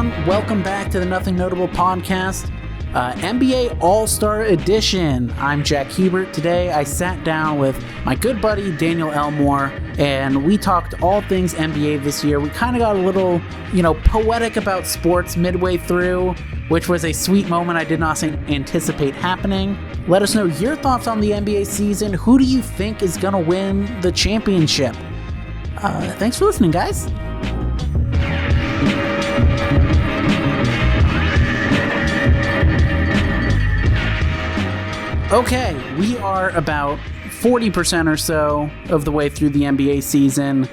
everyone. Welcome back to the Nothing Notable podcast, NBA All-Star Edition. I'm Jack Hubert. Today I sat down with my good buddy Daniel Elmore, and we talked all things NBA this year. We kind of got a little, poetic about sports midway through, which was a sweet moment I did not anticipate happening. Let us know your thoughts on the NBA season. Who do you think is going to win the championship? Thanks for listening, guys. Okay, we are about 40% or so of the way through the NBA season.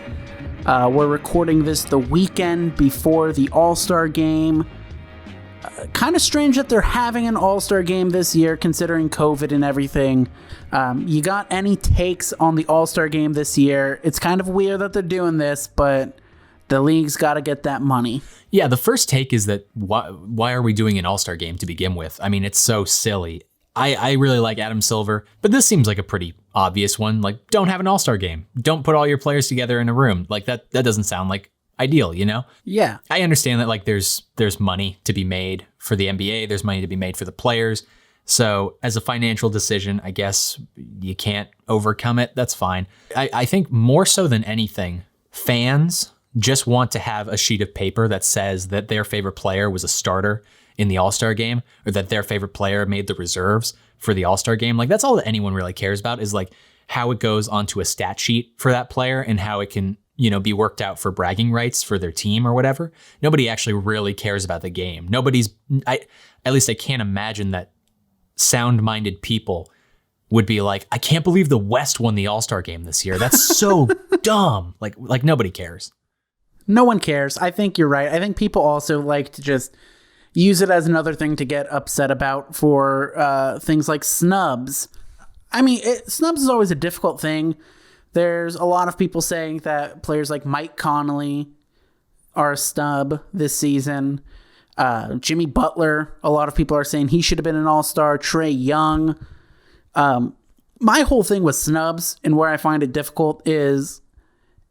We're recording this the weekend before the All-Star game. Kind of strange that they're having an All-Star game this year, considering COVID and everything. You got any takes on the All-Star game this year? It's kind of weird that they're doing this, but the league's got to get that money. Yeah, the first take is that why are we doing an All-Star game to begin with? I mean, it's so silly. I really like Adam Silver, but this seems like a pretty obvious one. Like, don't have an All-Star game. Don't put all your players together in a room. Like, that doesn't sound like ideal, you know? Yeah. I understand that, like, there's money to be made for the NBA. There's money to be made for the players. So as a financial decision, I guess you can't overcome it. That's fine. I think more so than anything, fans just want to have a sheet of paper that says that their favorite player was a starter in the All-Star game, or that their favorite player made the reserves for the All-Star game. Like, that's all that anyone really cares about, is like how it goes onto a stat sheet for that player and how it can, be worked out for bragging rights for their team or whatever. Nobody actually really cares about the game. At least I can't imagine that sound-minded people would be like, I can't believe the West won the All-Star game this year. That's so dumb. Like nobody cares. No one cares. I think you're right. I think people also like to just use it as another thing to get upset about for things like snubs. I mean, snubs is always a difficult thing. There's a lot of people saying that players like Mike Conley are a snub this season. Jimmy Butler, a lot of people are saying he should have been an all-star. Trae Young. My whole thing with snubs, and where I find it difficult, is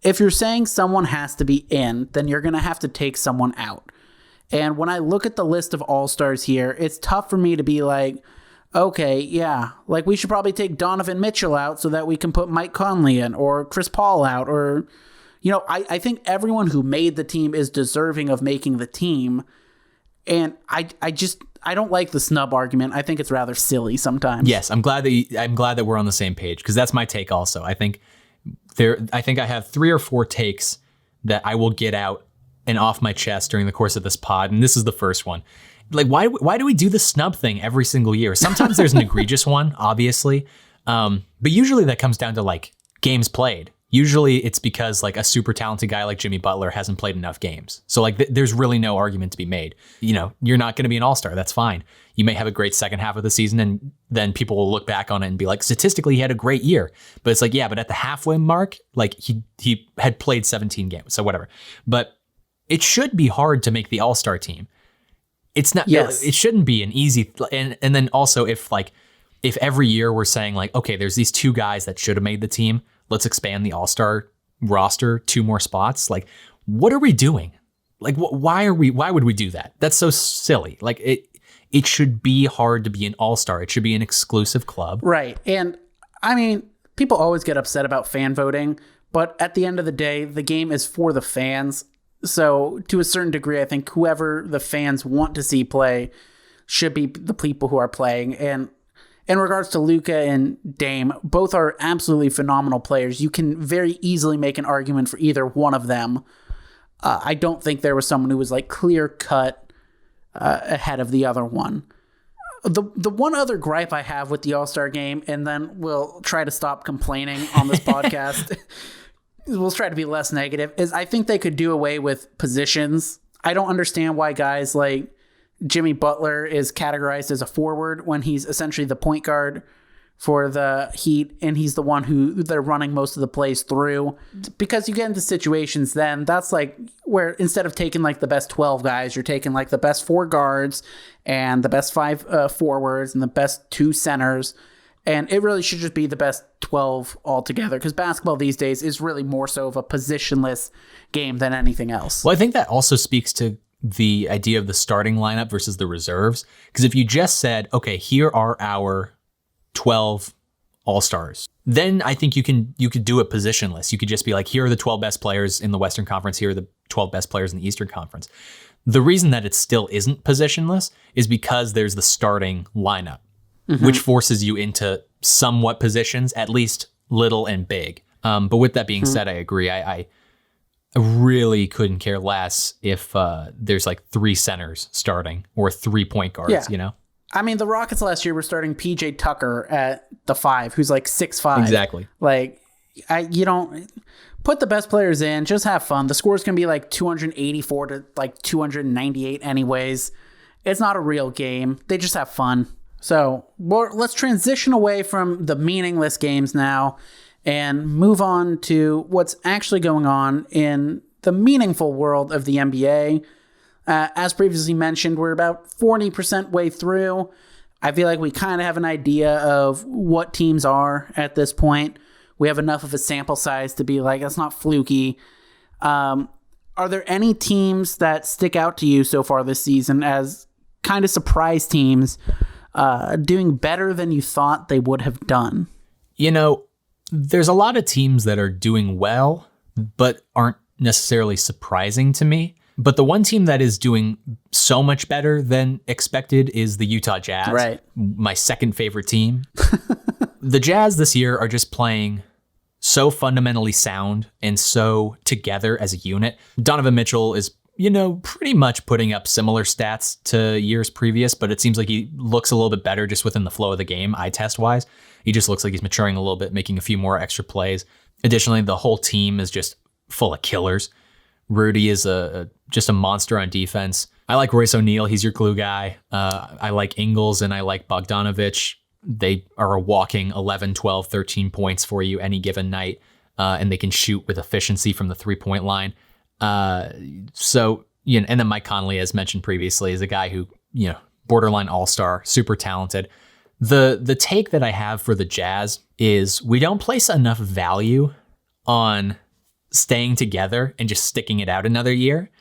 if you're saying someone has to be in, then you're going to have to take someone out. And when I look at the list of all-stars here, it's tough for me to be like, okay, yeah, like we should probably take Donovan Mitchell out so that we can put Mike Conley in, or Chris Paul out, or, I think everyone who made the team is deserving of making the team. And I don't like the snub argument. I think it's rather silly sometimes. Yes, I'm glad that we're on the same page, because that's my take also. I think I have 3 or 4 takes that I will get out and off my chest during the course of this pod, and this is the first one. Like, why do we do the snub thing every single year? Sometimes there's an egregious one, obviously, but usually that comes down to like games played. Usually it's because like a super talented guy like Jimmy Butler hasn't played enough games. So like there's really no argument to be made. You're not going to be an all-star. That's fine. You may have a great second half of the season, and then people will look back on it and be like, statistically, he had a great year. But it's like, yeah, but at the halfway mark, like he had played 17 games. So whatever. But it should be hard to make the all-star team. It's not. Yes. It shouldn't be an easy. And then also if every year we're saying like, okay, there's these 2 guys that should have made the team, let's expand the all-star roster 2 more spots. Like, what are we doing? Like, why would we do that? That's so silly. Like, it should be hard to be an all-star. It should be an exclusive club. Right. And I mean, people always get upset about fan voting, but at the end of the day, the game is for the fans. So to a certain degree, I think whoever the fans want to see play should be the people who are playing. And in regards to Luka and Dame, both are absolutely phenomenal players. You can very easily make an argument for either one of them. I don't think there was someone who was like clear cut ahead of the other one. The one other gripe I have with the All-Star game, and then we'll try to stop complaining on this podcast, we'll try to be less negative, is I think they could do away with positions. I don't understand why guys like Jimmy Butler is categorized as a forward when he's essentially the point guard for the Heat, and he's the one who they're running most of the plays through. Because you get into situations then, that's like where instead of taking like the best 12 guys, you're taking like the best 4 guards and the best 5 forwards and the best 2 centers. And it really should just be the best 12 altogether, because basketball these days is really more so of a positionless game than anything else. Well, I think that also speaks to the idea of the starting lineup versus the reserves. Because if you just said, okay, here are our 12 all-stars, then I think you could do it positionless. You could just be like, here are the 12 best players in the Western Conference. Here are the 12 best players in the Eastern Conference. The reason that it still isn't positionless is because there's the starting lineup, which forces you into somewhat positions, at least little and big. But with that being said, I agree. I really couldn't care less if there's like 3 centers starting or 3 point guards, you know? I mean, the Rockets last year were starting PJ Tucker at the 5, who's like 6'5". Exactly. Like, you don't put the best players in, just have fun. The score's going to be like 284 to like 298 anyways. It's not a real game. They just have fun. So let's transition away from the meaningless games now and move on to what's actually going on in the meaningful world of the NBA. As previously mentioned, we're about 40% way through. I feel like we kind of have an idea of what teams are at this point. We have enough of a sample size to be like, that's not fluky. Are there any teams that stick out to you so far this season as kind of surprise teams doing better than you thought they would have done? You know, there's a lot of teams that are doing well, but aren't necessarily surprising to me. But the one team that is doing so much better than expected is the Utah Jazz. Right. My second favorite team. The Jazz this year are just playing so fundamentally sound and so together as a unit. Donovan Mitchell is, you know, pretty much putting up similar stats to years previous, but it seems like he looks a little bit better just within the flow of the game, eye test wise. He just looks like he's maturing a little bit, making a few more extra plays. Additionally, the whole team is just full of killers. Rudy is just a monster on defense. I like Royce O'Neal. He's your glue guy. I like Ingles and I like Bogdanovich. They are a walking 11, 12, 13 points for you any given night, and they can shoot with efficiency from the 3-point line. So, you know, and then Mike Conley, as mentioned previously, is a guy who, you know, borderline all-star, super talented. The take that I have for the Jazz is we don't place enough value on staying together and just sticking it out another year,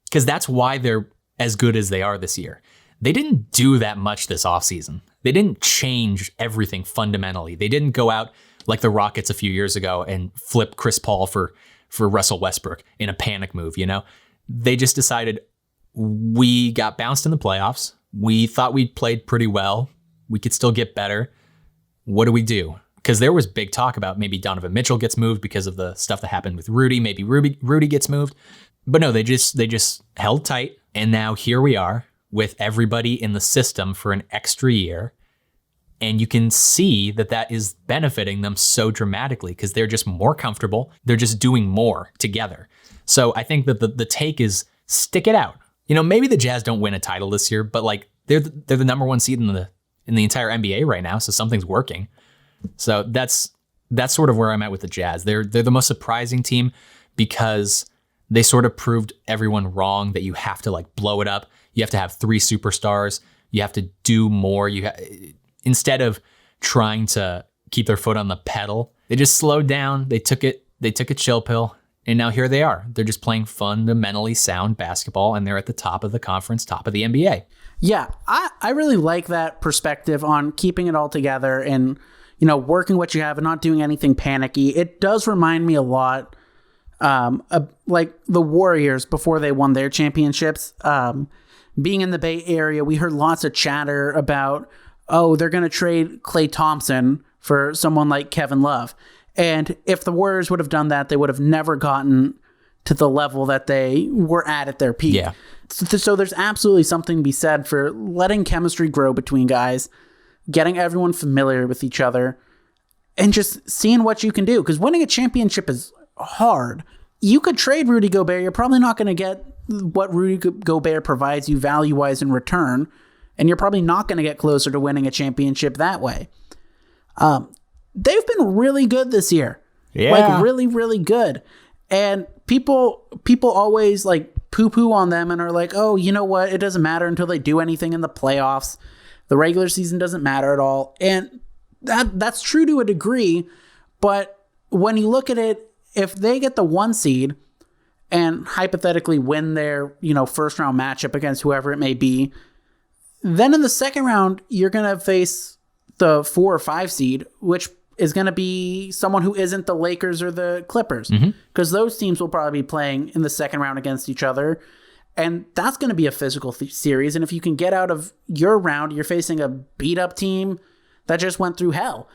because that's why they're as good as they are this year. They didn't do that much this offseason. They didn't change everything fundamentally. They didn't go out like the Rockets a few years ago and flip Chris Paul for Russell Westbrook in a panic move, you know? They just decided, we got bounced in the playoffs. We thought we played pretty well. We could still get better. What do we do? Because there was big talk about maybe Donovan Mitchell gets moved because of the stuff that happened with Rudy. Maybe Rudy gets moved. But no, they just held tight. And now here we are with everybody in the system for an extra year. And you can see that that is benefiting them so dramatically because they're just more comfortable. They're just doing more together. So I think that the take is stick it out. You know, maybe the Jazz don't win a title this year, but like they're the number 1 seed in the entire NBA right now. So something's working. So that's sort of where I'm at with the Jazz. They're the most surprising team because they sort of proved everyone wrong that you have to like blow it up. You have to have 3 superstars. You have to do more. Instead of trying to keep their foot on the pedal, they just slowed down. They took a chill pill, and now here they are. They're just playing fundamentally sound basketball, and they're at the top of the conference, top of the NBA. Yeah, I really like that perspective on keeping it all together and, you know, working what you have and not doing anything panicky. It does remind me a lot of like the Warriors before they won their championships. Being in the Bay Area, we heard lots of chatter about, oh, they're going to trade Klay Thompson for someone like Kevin Love. And if the Warriors would have done that, they would have never gotten to the level that they were at their peak. Yeah. So there's absolutely something to be said for letting chemistry grow between guys, getting everyone familiar with each other, and just seeing what you can do. Because winning a championship is hard. You could trade Rudy Gobert. You're probably not going to get what Rudy Gobert provides you value-wise in return. And you're probably not going to get closer to winning a championship that way. They've been really good this year. Yeah. Like really, really good. And people always like poo-poo on them and are like, oh, you know what? It doesn't matter until they do anything in the playoffs. The regular season doesn't matter at all. And that's true to a degree. But when you look at it, if they get the 1 seed and hypothetically win their, first round matchup against whoever it may be. Then in the second round, you're going to face the 4 or 5 seed, which is going to be someone who isn't the Lakers or the Clippers, because those teams will probably be playing in the second round against each other. And that's going to be a physical series. And if you can get out of your round, you're facing a beat up team that just went through hell.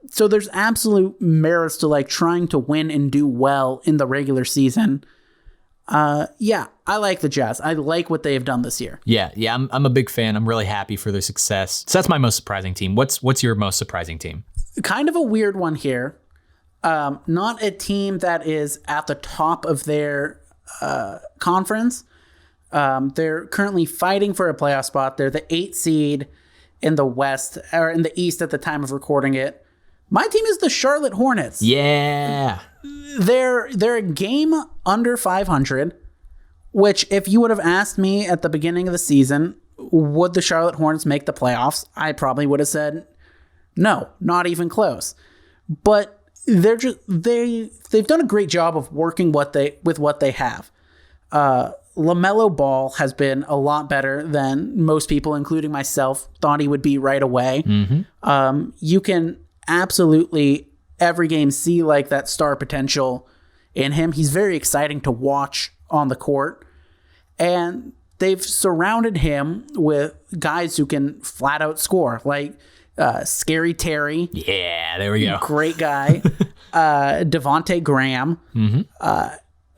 So there's absolute merits to like trying to win and do well in the regular season. Yeah, I like the Jazz. I like what they have done this year. Yeah, I'm a big fan. I'm really happy for their success. So that's my most surprising team. What's your most surprising team? Kind of a weird one here. Not a team that is at the top of their conference. They're currently fighting for a playoff spot. They're the 8th seed in the West, or in the East at the time of recording it. My team is the Charlotte Hornets. Yeah. They're a game under 500, which if you would have asked me at the beginning of the season, would the Charlotte Hornets make the playoffs? I probably would have said no, not even close. But they've done a great job of working with what they have. LaMelo Ball has been a lot better than most people, including myself, thought he would be right away. You can absolutely every game see like that star potential in him. He's very exciting to watch on the court, and they've surrounded him with guys who can flat out score, like Scary Terry. Yeah, there we go. Great guy. Devontae Graham.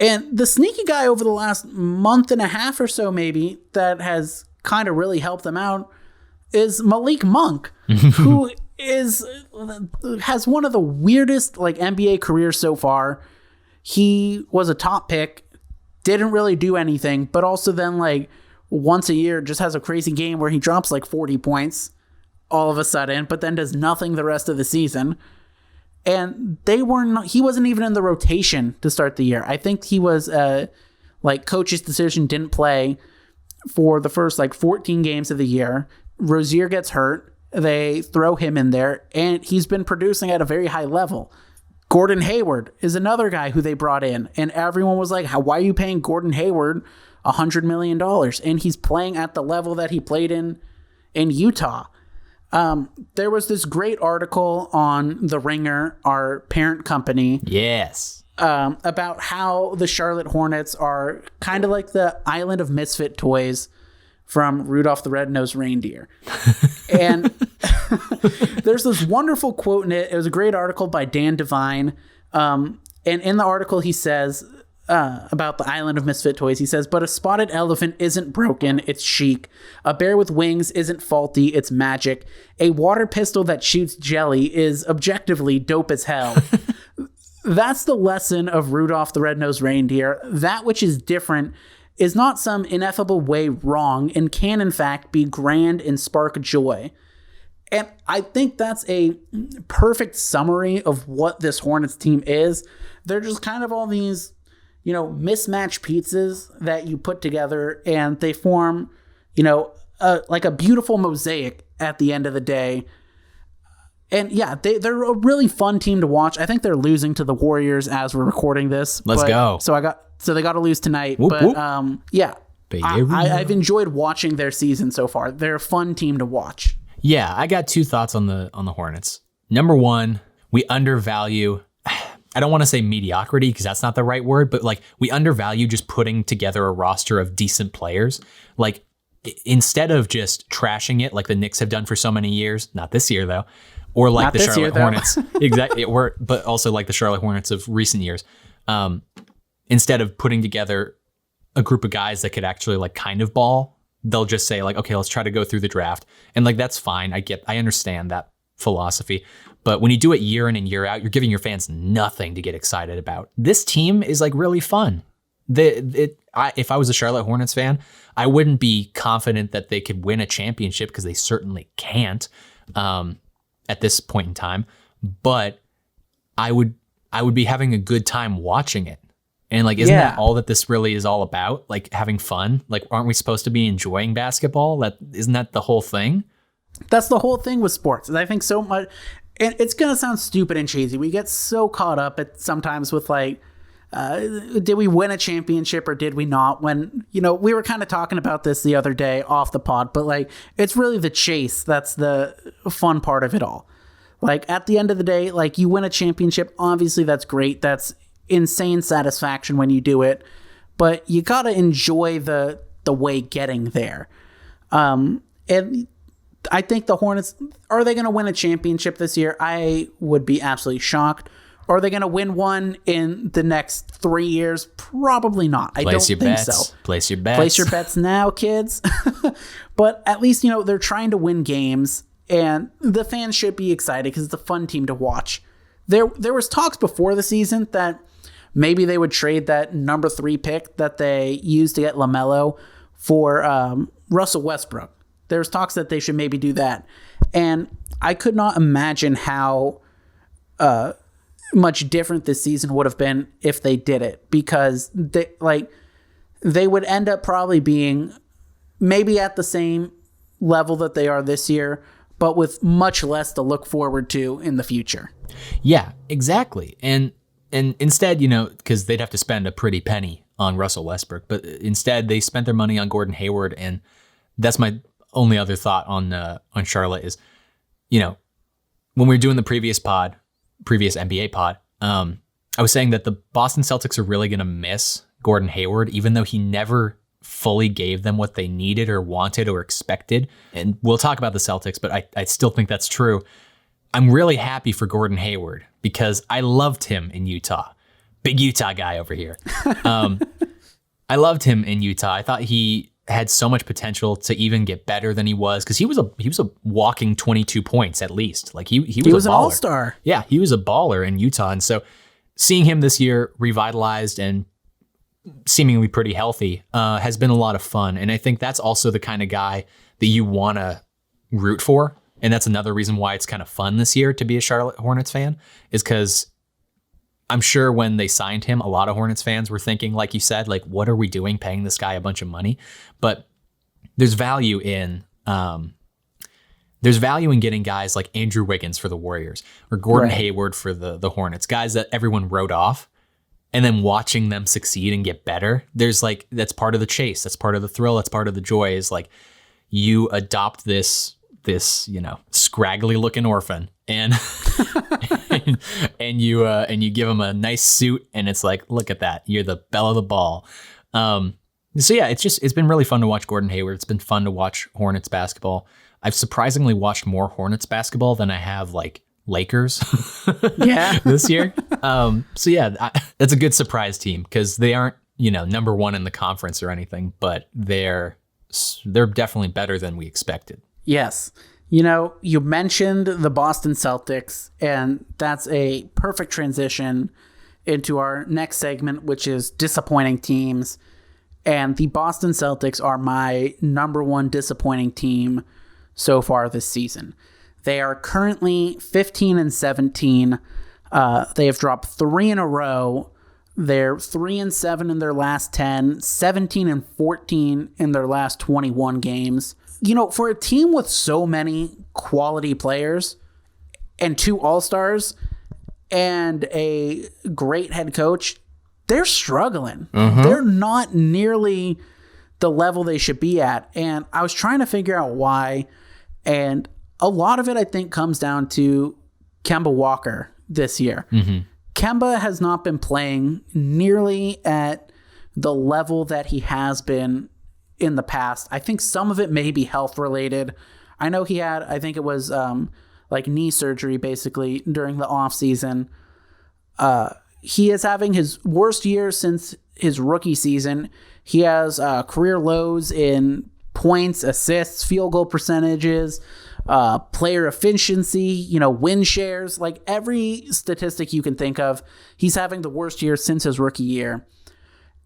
And the sneaky guy over the last month and a half or so, maybe, that has kind of really helped them out is Malik Monk, who has one of the weirdest like NBA careers so far. He was a top pick, didn't really do anything, but also then like once a year just has a crazy game where he drops like 40 points all of a sudden, but then does nothing the rest of the season. And he wasn't even in the rotation to start the year. I think he was like coach's decision, didn't play for the first like 14 games of the year. Rozier gets hurt. They throw him in there, and he's been producing at a very high level. Gordon Hayward is another guy who they brought in, and everyone was like, why are you paying Gordon Hayward $100 million? And he's playing at the level that he played in Utah. There was this great article on The Ringer, our parent company. Yes. About how the Charlotte Hornets are kind of like the island of misfit toys from Rudolph the Red-Nosed Reindeer. And there's this wonderful quote in it. It was a great article by Dan Devine. And in the article, he says about the island of misfit toys, he says, but a spotted elephant isn't broken, it's chic. A bear with wings isn't faulty, it's magic. A water pistol that shoots jelly is objectively dope as hell. That's the lesson of Rudolph the Red-Nosed Reindeer. That which is different is not some ineffable way wrong and can, in fact, be grand and spark joy. And I think that's a perfect summary of what this Hornets team is. They're just kind of all these, mismatched pizzas that you put together, and they form, like a beautiful mosaic at the end of the day. And yeah, they're a really fun team to watch. I think they're losing to the Warriors as we're recording this. Let's go. So they got to lose tonight. Whoop, but whoop. Yeah, I've enjoyed watching their season so far. They're a fun team to watch. Yeah, I got 2 thoughts on the Hornets. Number one, we undervalue. I don't want to say mediocrity because that's not the right word, but like we undervalue just putting together a roster of decent players. Like instead of just trashing it like the Knicks have done for so many years, not this year though, or like the Charlotte Hornets, exactly, but also like the Charlotte Hornets of recent years. Instead of putting together a group of guys that could actually like kind of ball, they'll just say like, okay, let's try to go through the draft. And like, that's fine. I understand that philosophy. But when you do it year in and year out, you're giving your fans nothing to get excited about. This team is like really fun. If I was a Charlotte Hornets fan, I wouldn't be confident that they could win a championship because they certainly can't at this point in time. But I would be having a good time watching it. And like, isn't that all that this really is all about? Like having fun? Like, aren't we supposed to be enjoying basketball? Isn't that the whole thing? That's the whole thing with sports. And I think so much, and it's going to sound stupid and cheesy. We get so caught up sometimes with like did we win a championship or did we not? When, we were kind of talking about this the other day off the pod, but like, it's really the chase that's the fun part of it all. Like, at the end of the day, like, you win a championship, obviously that's great. That's insane satisfaction when you do it, but you got to enjoy the way getting there. And I think the Hornets, are they going to win a championship this year? I would be absolutely shocked. Are they going to win one in the next 3 years? Probably not. I don't think so. Place your bets. Place your bets now, kids. But at least, they're trying to win games, and the fans should be excited because it's a fun team to watch. There was talks before the season that maybe they would trade that number 3 pick that they used to get LaMelo for Russell Westbrook. There's talks that they should maybe do that. And I could not imagine how much different this season would have been if they did it, because they would end up probably being maybe at the same level that they are this year, but with much less to look forward to in the future. Yeah, exactly. And instead, because they'd have to spend a pretty penny on Russell Westbrook, but instead they spent their money on Gordon Hayward. And that's my only other thought on Charlotte is, when we were doing the previous NBA pod, I was saying that the Boston Celtics are really going to miss Gordon Hayward, even though he never fully gave them what they needed or wanted or expected. And we'll talk about the Celtics, but I still think that's true. I'm really happy for Gordon Hayward because I loved him in Utah. Big Utah guy over here. I loved him in Utah. I thought he had so much potential to even get better than he was, because he was a walking 22 points at least. Like he was an all-star. Yeah, he was a baller in Utah. And so seeing him this year revitalized and seemingly pretty healthy has been a lot of fun. And I think that's also the kind of guy that you want to root for. And that's another reason why it's kind of fun this year to be a Charlotte Hornets fan, is because I'm sure when they signed him, a lot of Hornets fans were thinking, like you said, like, what are we doing paying this guy a bunch of money? But there's value in getting guys like Andrew Wiggins for the Warriors or Gordon Hayward for the Hornets, guys that everyone wrote off, and then watching them succeed and get better. There's like, that's part of the chase. That's part of the thrill. That's part of the joy, is like you adopt this scraggly looking orphan and and you give him a nice suit, and it's like, look at that, you're the belle of the ball. So yeah, it's been really fun to watch Gordon Hayward. It's been fun to watch Hornets basketball. I've surprisingly watched more Hornets basketball than I have like Lakers this year. So yeah, that's a good surprise team, because they aren't, number one in the conference or anything, but they're definitely better than we expected. Yes. You mentioned the Boston Celtics, and that's a perfect transition into our next segment, which is disappointing teams. And the Boston Celtics are my number one disappointing team so far this season. They are currently 15-17. They have dropped 3 in a row. They're 3-7 in their last 10, 17-14 in their last 21 games. For a team with so many quality players and 2 All-Stars and a great head coach, they're struggling. Mm-hmm. They're not nearly the level they should be at. And I was trying to figure out why. And a lot of it, I think, comes down to Kemba Walker this year. Mm-hmm. Kemba has not been playing nearly at the level that he has been in the past. I think some of it may be health related. I know he had, I think it was like knee surgery basically during the off season. He is having his worst year since his rookie season. He has career lows in points, assists, field goal percentages, player efficiency, win shares, like every statistic you can think of. He's having the worst year since his rookie year.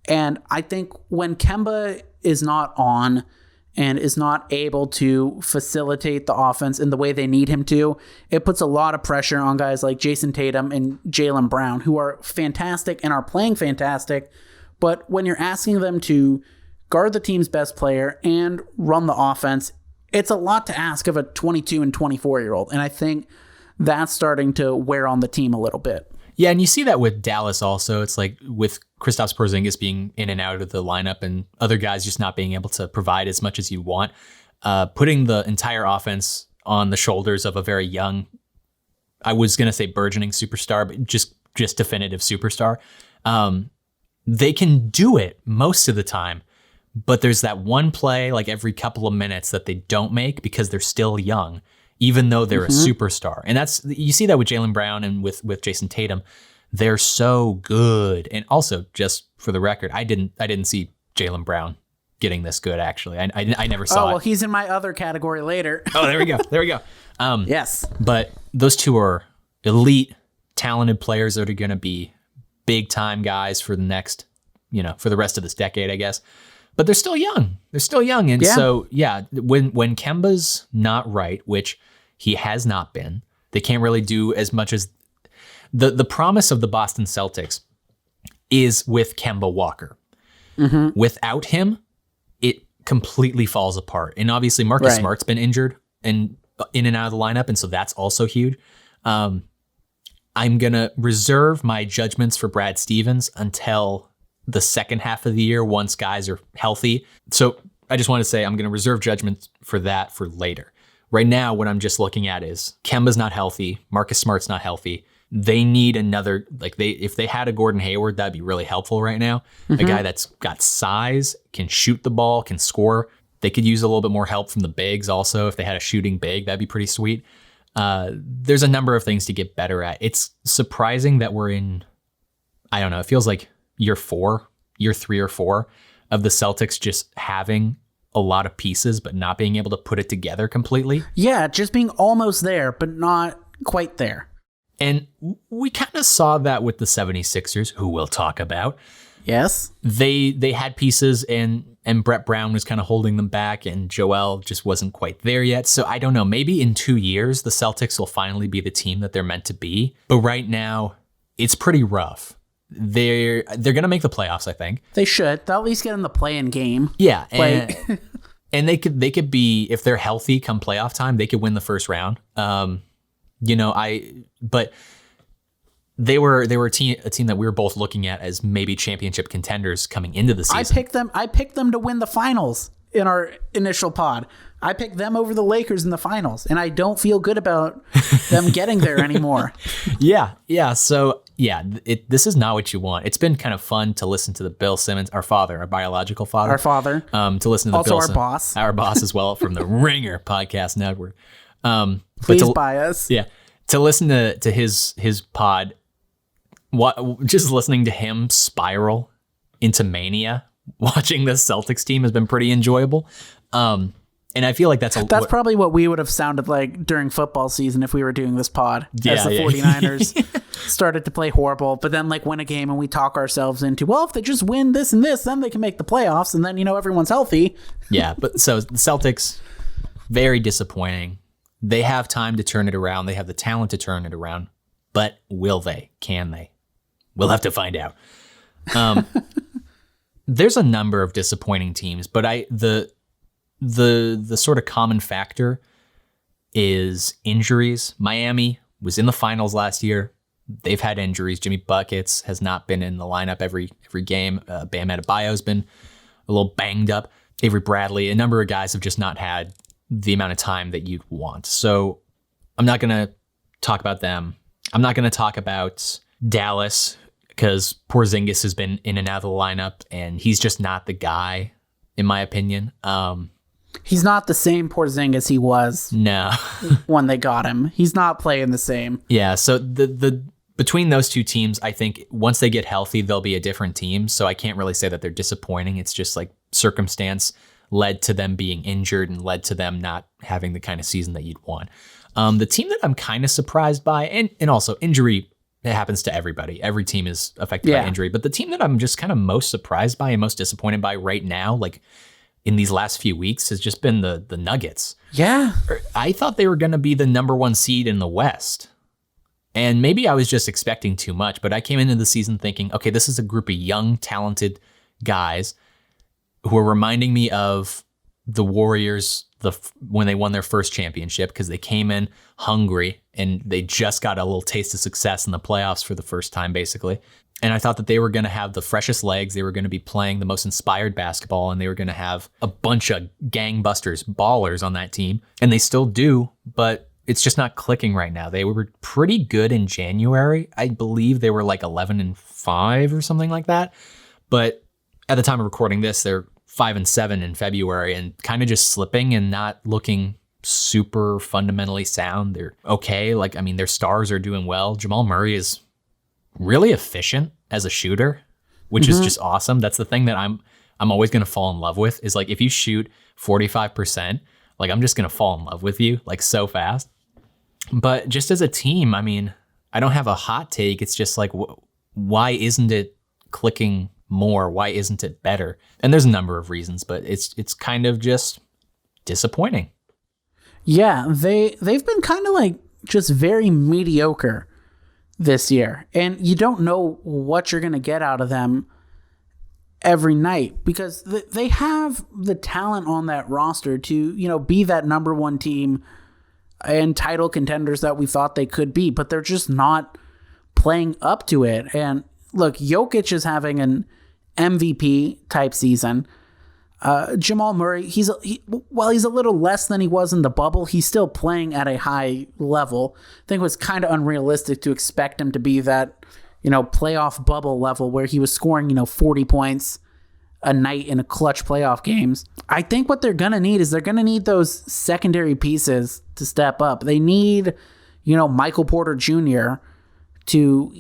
And I think when Kemba is not on and is not able to facilitate the offense in the way they need him to, it puts a lot of pressure on guys like Jason Tatum and Jaylen Brown, who are fantastic and are playing fantastic. But when you're asking them to guard the team's best player and run the offense, it's a lot to ask of a 22 and 24-year-old. And I think that's starting to wear on the team a little bit. Yeah, and you see that with Dallas also. It's like with Kristaps Porzingis being in and out of the lineup and other guys just not being able to provide as much as you want, putting the entire offense on the shoulders of a very young, I was going to say burgeoning superstar, but just definitive superstar. They can do it most of the time, but there's that one play like every couple of minutes that they don't make because they're still young, even though they're a superstar. And you see that with Jaylen Brown and with Jason Tatum. They're so good. And also, just for the record, I didn't see Jaylen Brown getting this good, actually. I never saw it. Oh, well, he's in my other category later. Oh, there we go. Yes. But those two are elite, talented players that are going to be big time guys for the next, for the rest of this decade, I guess. But they're still young. And so, when Kemba's not right, which he has not been, they can't really do as much as the promise of the Boston Celtics is with Kemba Walker. Mm-hmm. Without him, it completely falls apart. And obviously Marcus Smart's been injured and in and out of the lineup. And so that's also huge. I'm going to reserve my judgments for Brad Stevens until the second half of the year once guys are healthy. So I just want to say I'm going to reserve judgment for that for later. Right now, what I'm just looking at is Kemba's not healthy. Marcus Smart's not healthy. They need another, if they had a Gordon Hayward, that'd be really helpful right now. Mm-hmm. A guy that's got size, can shoot the ball, can score. They could use a little bit more help from the bigs also. If they had a shooting big, that'd be pretty sweet. There's a number of things to get better at. It's surprising that we're in, I don't know, it feels like year 3 or 4 of the Celtics just having a lot of pieces, but not being able to put it together completely. Yeah, just being almost there, but not quite there. And we kind of saw that with the 76ers, who we'll talk about. Yes. They had pieces and Brett Brown was kind of holding them back and Joel just wasn't quite there yet. So I don't know, maybe in 2 years, the Celtics will finally be the team that they're meant to be. But right now, it's pretty rough. They're going to make the playoffs, I think. They should. They'll at least get in the play-in game. Yeah. And they could be, if they're healthy come playoff time, they could win the first round. But they were a team that we were both looking at as maybe championship contenders coming into the season. I picked them to win the finals in our initial pod. I picked them over the Lakers in the finals, and I don't feel good about them getting there anymore. Yeah. So this is not what you want. It's been kind of fun to listen to the Bill Simmons, our biological father, to listen to the also Bill our boss as well from the Ringer podcast network. Please buy us. Yeah, to listen to his pod, just listening to him spiral into mania, watching the Celtics team has been pretty enjoyable. And I feel like that's probably what we would have sounded like during football season if we were doing this pod. As the 49ers started to play horrible, but then win a game and we talk ourselves into, well, if they just win this and this, then they can make the playoffs and then, everyone's healthy. Yeah, but so the Celtics, very disappointing. They have time to turn it around. They have the talent to turn it around, but will they? Can they? We'll have to find out. There's a number of disappointing teams, but the sort of common factor is injuries. Miami was in the finals last year. They've had injuries. Jimmy Buckets has not been in the lineup every game. Bam Adebayo's been a little banged up. Avery Bradley, a number of guys have just not had the amount of time that you'd want. So I'm not going to talk about them. I'm not going to talk about Dallas because Porzingis has been in and out of the lineup and he's just not the guy, in my opinion. He's not the same Porzingis he was. No. When they got him. He's not playing the same. Yeah, so the between those two teams, I think once they get healthy, they'll be a different team. So I can't really say that they're disappointing. It's just circumstance led to them being injured and led to them not having the kind of season that you'd want. The team that I'm kind of surprised by, and also injury, it happens to everybody. Every team is affected by injury. But the team that I'm just kind of most surprised by and most disappointed by right now, in these last few weeks, has just been the Nuggets. Yeah. I thought they were going to be the number 1 seed in the West. And maybe I was just expecting too much, but I came into the season thinking, okay, this is a group of young, talented guys who are reminding me of the Warriors when they won their first championship because they came in hungry and they just got a little taste of success in the playoffs for the first time, basically. And I thought that they were going to have the freshest legs. They were going to be playing the most inspired basketball, and they were going to have a bunch of gangbusters, ballers on that team. And they still do, but it's just not clicking right now. They were pretty good in January. I believe they were like 11-5 or something like that. But at the time of recording this, they're 5-7 in February and kind of just slipping and not looking super fundamentally sound. They're okay. Like, I mean, their stars are doing well. Jamal Murray is really efficient as a shooter, which is just awesome. That's the thing that I'm always going to fall in love with, is like, if you shoot 45%, like, I'm just going to fall in love with you like so fast. But just as a team, I mean, I don't have a hot take. It's just like, why isn't it clicking more? Why isn't it better? And there's a number of reasons, but it's kind of just disappointing. Yeah, they've been kind of like just very mediocre this year, and you don't know what you're going to get out of them every night, because they have the talent on that roster to, you know, be that number one team and title contenders that we thought they could be, but they're just not playing up to it. And look, Jokic is having an MVP type season. Jamal Murray, while he's a little less than he was in the bubble, he's still playing at a high level. I think it was kind of unrealistic to expect him to be that, you know, playoff bubble level where he was scoring, you know, 40 points a night in a clutch playoff games. I think what they're going to need is they're going to need those secondary pieces to step up. They need, you know, Michael Porter Jr. to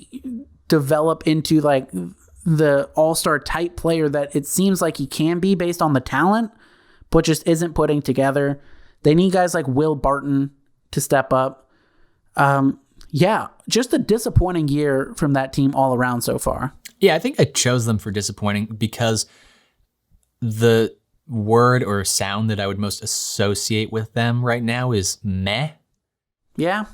develop into like the all-star type player that it seems like he can be based on the talent, but just isn't putting together. They need guys like Will Barton to step up. Yeah, just a disappointing year from that team all around so far. Yeah, I think I chose them for disappointing because the word or sound that I would most associate with them right now is meh. Yeah.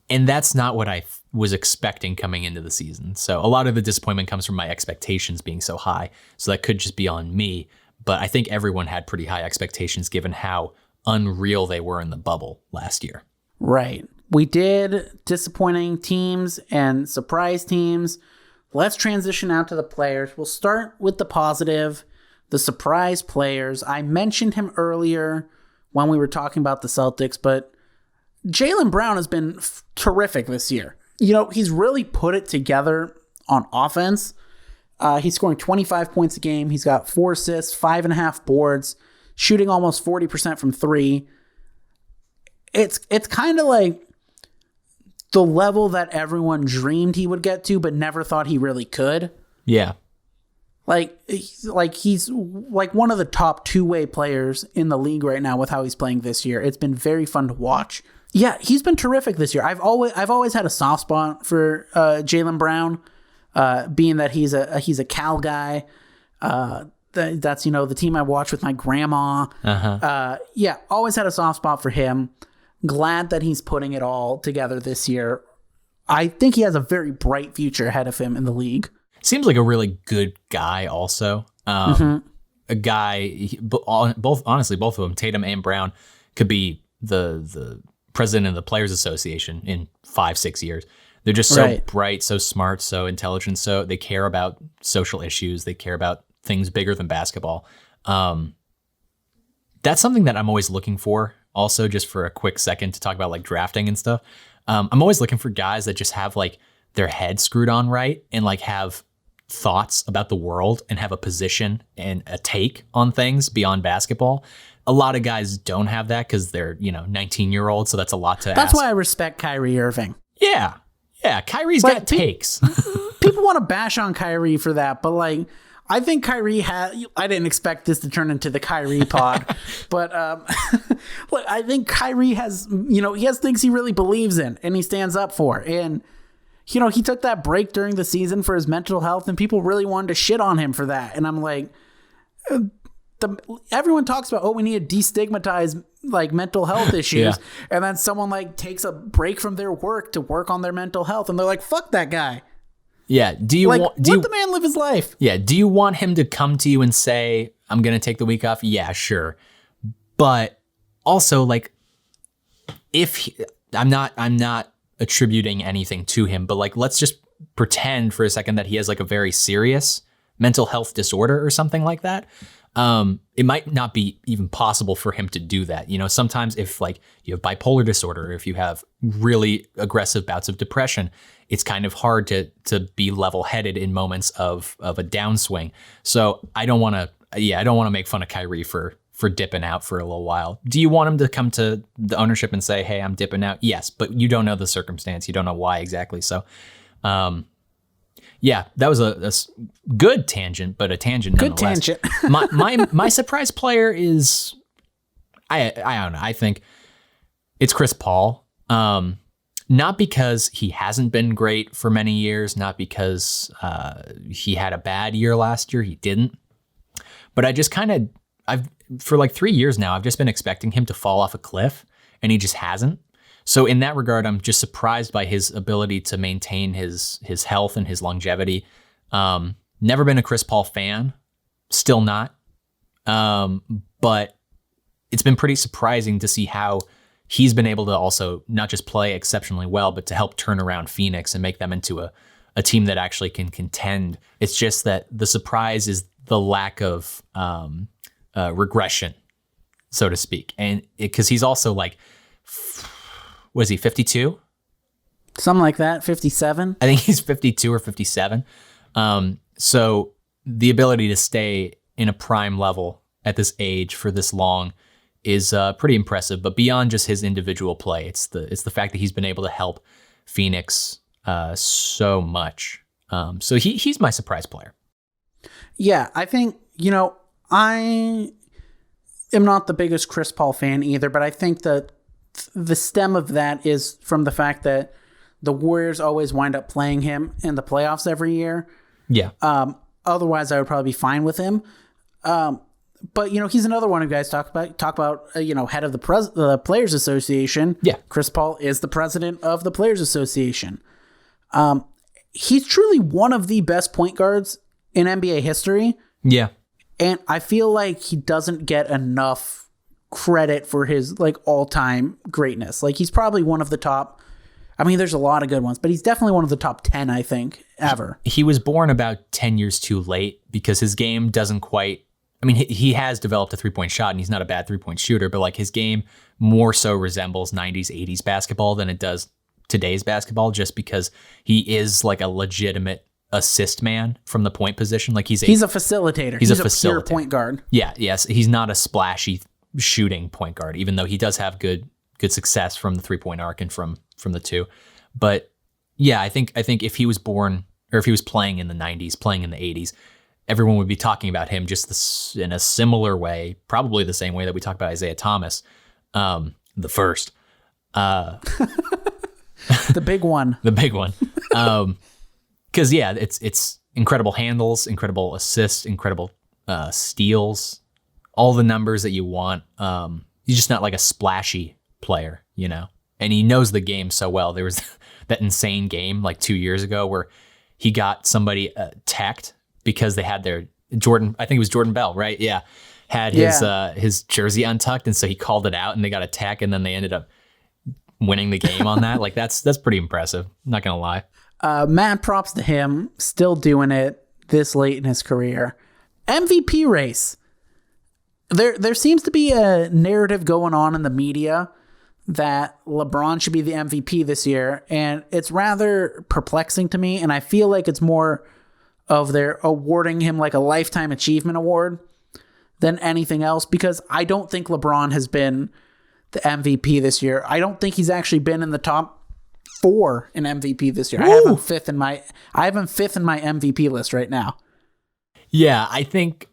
And that's not what I was expecting coming into the season. So a lot of the disappointment comes from my expectations being so high. So that could just be on me. But I think everyone had pretty high expectations given how unreal they were in the bubble last year. Right. We did disappointing teams and surprise teams. Let's transition out to the players. We'll start with the positive, the surprise players. I mentioned him earlier when we were talking about the Celtics, but Jaylen Brown has been terrific this year. You know, he's really put it together on offense. He's scoring 25 points a game. He's got 4 assists, 5.5 boards, shooting almost 40% from 3. It's kind of like the level that everyone dreamed he would get to, but never thought he really could. Yeah. Like he's like one of the top two-way players in the league right now with how he's playing this year. It's been very fun to watch. Yeah, he's been terrific this year. I've always had a soft spot for Jaylen Brown, being that he's a Cal guy. That's, you know, the team I watch with my grandma. Yeah, always had a soft spot for him. Glad that he's putting it all together this year. I think he has a very bright future ahead of him in the league. Seems like a really good guy also. A guy, both of them, Tatum and Brown, could be the president of the Players Association in 5-6 years. They're just so bright, so smart, so intelligent. So they care about social issues. They care about things bigger than basketball. That's something that I'm always looking for. Also, just for a quick second to talk about like drafting and stuff. I'm always looking for guys that just have like their head screwed on right and like have thoughts about the world and have a position and a take on things beyond basketball. A lot of guys don't have that because they're, 19-year-olds. So that's a lot to ask. That's why I respect Kyrie Irving. Yeah. Yeah. Kyrie's got takes. People want to bash on Kyrie for that. But like, I think Kyrie I didn't expect this to turn into the Kyrie pod, but look, I think Kyrie has, he has things he really believes in and he stands up for. And, he took that break during the season for his mental health and people really wanted to shit on him for that. And I'm like, everyone talks about, we need to destigmatize like mental health issues. Yeah. And then someone like takes a break from their work to work on their mental health. And they're like, fuck that guy. Yeah. Let the man live his life. Yeah. Do you want him to come to you and say, I'm going to take the week off? Yeah, sure. But also like, I'm not attributing anything to him, but like, let's just pretend for a second that he has like a very serious mental health disorder or something like that. It might not be even possible for him to do that. You know, sometimes if like you have bipolar disorder, or if you have really aggressive bouts of depression, it's kind of hard to be level-headed in moments of a downswing. So I don't want to make fun of Kyrie for dipping out for a little while. Do you want him to come to the ownership and say, hey, I'm dipping out? Yes, but you don't know the circumstance. You don't know why exactly. So, yeah, that was a good tangent, but a tangent nonetheless. Good tangent. my surprise player is, I don't know. I think it's Chris Paul. Not because he hasn't been great for many years, not because he had a bad year last year. He didn't. But I just for like 3 years now, I've just been expecting him to fall off a cliff, and he just hasn't. So in that regard, I'm just surprised by his ability to maintain his health and his longevity. Never been a Chris Paul fan, still not. But it's been pretty surprising to see how he's been able to also not just play exceptionally well, but to help turn around Phoenix and make them into a team that actually can contend. It's just that the surprise is the lack of regression, so to speak. And because he's also like, was he 52? Something like that, 57. I think he's 52 or 57. So the ability to stay in a prime level at this age for this long is pretty impressive. But beyond just his individual play, it's the fact that he's been able to help Phoenix so much. So he's my surprise player. Yeah, I think, I am not the biggest Chris Paul fan either, but I think that the stem of that is from the fact that the Warriors always wind up playing him in the playoffs every year. Yeah. Otherwise, I would probably be fine with him. But he's another one who guys talk about. Head of the Players Association. Yeah. Chris Paul is the president of the Players Association. He's truly one of the best point guards in NBA history. Yeah. And I feel like he doesn't get enough credit for his like all-time greatness. Like he's probably one of the top, I mean, there's a lot of good ones, but he's definitely one of the top 10, I think, ever. He was born about 10 years too late because his game doesn't quite, I mean, he has developed a three-point shot and he's not a bad three-point shooter, but like his game more so resembles 90s, 80s basketball than it does today's basketball, just because he is like a legitimate assist man from the point position. Like he's a facilitator. He's a facilitator. Pure point guard. Yeah. Yes. He's not a splashy shooting point guard, even though he does have good success from the 3-point arc and from the two. But yeah, I think if he was born, or if he was playing in the 90s, playing in the 80s, everyone would be talking about him just in a similar way, probably the same way that we talk about Isaiah Thomas, the first. The big one. The big one. Because yeah, it's incredible handles, incredible assists, incredible steals, all the numbers that you want. He's just not like a splashy player, and he knows the game so well. There was that insane game like 2 years ago where he got somebody teched because they had their Jordan, I think it was Jordan Bell, right? Yeah. Had his jersey untucked. And so he called it out and they got a tech, and then they ended up winning the game on that. Like that's pretty impressive. I'm not going to lie. Mad props to him, still doing it this late in his career. MVP race. There seems to be a narrative going on in the media that LeBron should be the MVP this year, and it's rather perplexing to me, and I feel like it's more of they're awarding him like a lifetime achievement award than anything else, because I don't think LeBron has been the MVP this year. I don't think he's actually been in the top 4 in MVP this year. Woo! I have him fifth in my MVP list right now. Yeah, I think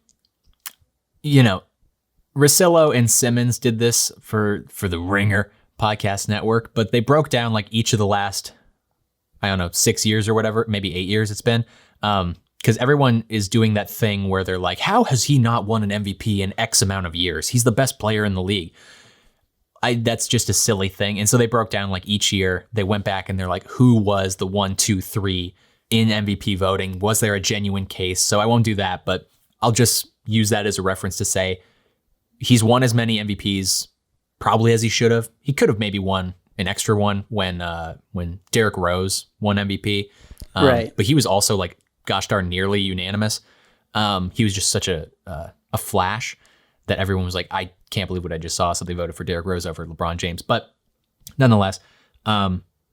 Russillo and Simmons did this for the Ringer podcast network, but they broke down like each of the last, 6 years or whatever, maybe 8 years it's been. Because everyone is doing that thing where they're like, how has he not won an MVP in X amount of years? He's the best player in the league. That's just a silly thing. And so they broke down like each year, they went back and they're like, who was the 1, 2, 3 in MVP voting? Was there a genuine case? So I won't do that, but I'll just use that as a reference to say he's won as many MVPs probably as he should have. He could have maybe won an extra one when Derrick Rose won MVP. Right. But he was also like, gosh darn, nearly unanimous. He was just such a flash that everyone was like, I can't believe what I just saw. So they voted for Derrick Rose over LeBron James. But nonetheless,